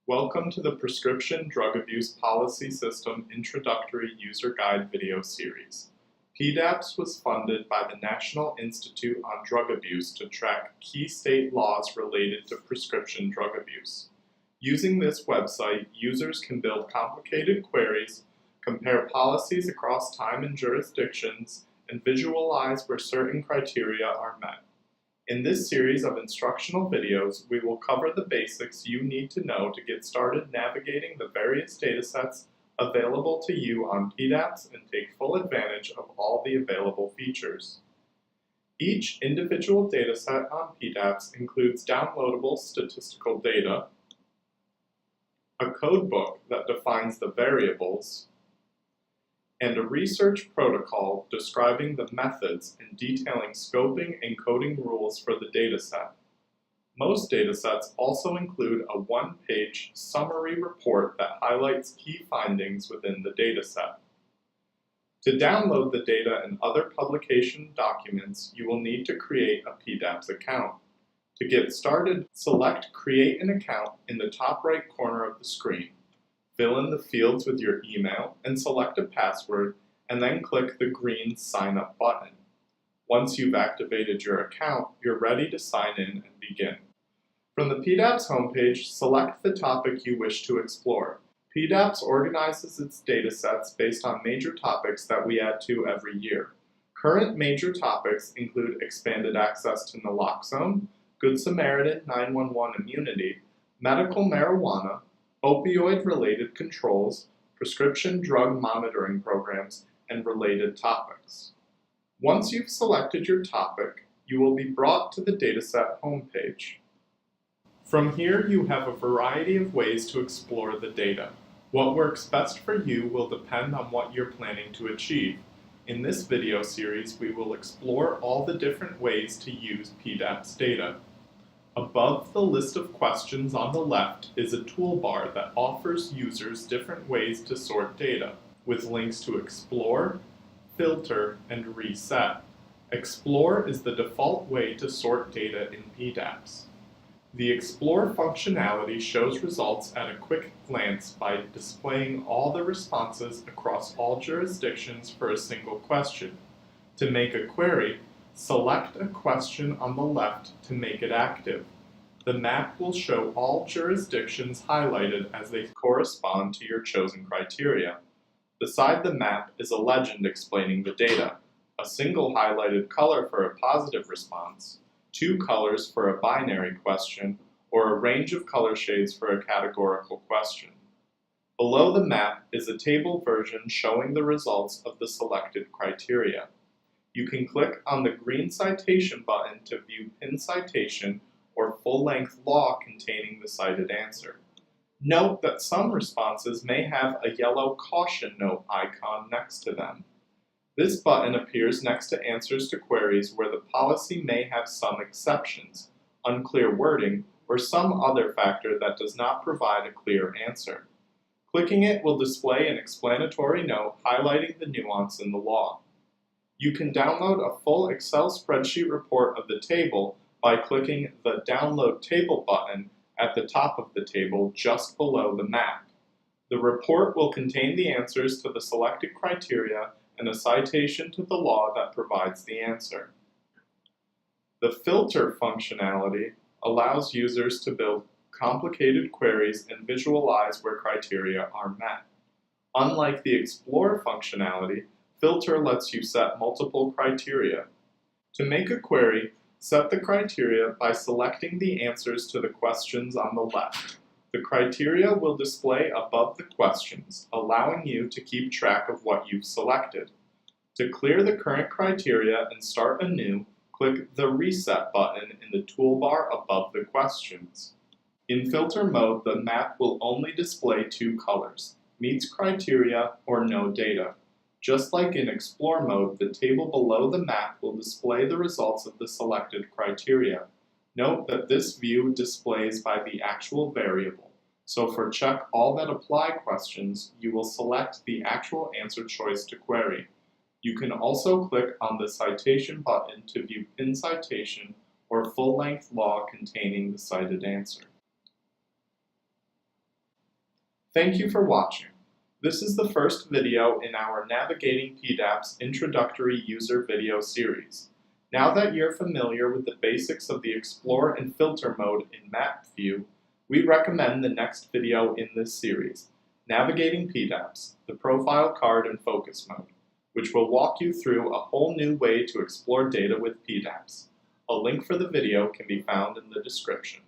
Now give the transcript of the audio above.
Welcome to the Prescription Drug Abuse Policy System Introductory User Guide video series. PDAPS was funded by the National Institute on Drug Abuse to track key state laws related to prescription drug abuse. Using this website, users can build complicated queries, compare policies across time and jurisdictions, and visualize where certain criteria are met. In this series of instructional videos, we will cover the basics you need to know to get started navigating the various datasets available to you on PDAPS and take full advantage of all the available features. Each individual dataset on PDAPS includes downloadable statistical data, a codebook that defines the variables, and a research protocol describing the methods and detailing scoping and coding rules for the dataset. Most datasets also include a one-page summary report that highlights key findings within the dataset. To download the data and other publication documents, you will need to create a PDAPS account. To get started, select Create an Account in the top right corner of the screen. Fill in the fields with your email and select a password, and then click the green Sign Up button. Once you've activated your account, you're ready to sign in and begin. From the PDAPS homepage, select the topic you wish to explore. PDAPS organizes its datasets based on major topics that we add to every year. Current major topics include expanded access to naloxone, Good Samaritan 911 immunity, medical marijuana, opioid-related controls, prescription drug monitoring programs, and related topics. Once you've selected your topic, you will be brought to the dataset homepage. From here, you have a variety of ways to explore the data. What works best for you will depend on what you're planning to achieve. In this video series, we will explore all the different ways to use PDAPS data. Above the list of questions on the left is a toolbar that offers users different ways to sort data, with links to explore, filter, and reset. Explore is the default way to sort data in PDAPS. The Explore functionality shows results at a quick glance by displaying all the responses across all jurisdictions for a single question. To make a query, select a question on the left to make it active. The map will show all jurisdictions highlighted as they correspond to your chosen criteria. Beside the map is a legend explaining the data, a single highlighted color for a positive response, two colors for a binary question, or a range of color shades for a categorical question. Below the map is a table version showing the results of the selected criteria. You can click on the green citation button to view pin citation or full-length law containing the cited answer. Note that some responses may have a yellow caution note icon next to them. This button appears next to answers to queries where the policy may have some exceptions, unclear wording, or some other factor that does not provide a clear answer. Clicking it will display an explanatory note highlighting the nuance in the law. You can download a full Excel spreadsheet report of the table by clicking the Download Table button at the top of the table just below the map. The report will contain the answers to the selected criteria and a citation to the law that provides the answer. The Filter functionality allows users to build complicated queries and visualize where criteria are met. Unlike the Explore functionality, Filter lets you set multiple criteria. To make a query, set the criteria by selecting the answers to the questions on the left. The criteria will display above the questions, allowing you to keep track of what you've selected. To clear the current criteria and start anew, click the Reset button in the toolbar above the questions. In filter mode, the map will only display two colors, meets criteria or no data. Just like in Explore mode, the table below the map will display the results of the selected criteria. Note that this view displays by the actual variable, so for Check All That Apply questions, you will select the actual answer choice to query. You can also click on the Citation button to view pin citation or full-length law containing the cited answer. Thank you for watching. This is the first video in our Navigating PDAPS Introductory User video series. Now that you're familiar with the basics of the Explore and Filter mode in Map View, we recommend the next video in this series, Navigating PDAPS, the Profile Card and Focus mode, which will walk you through a whole new way to explore data with PDAPS. A link for the video can be found in the description.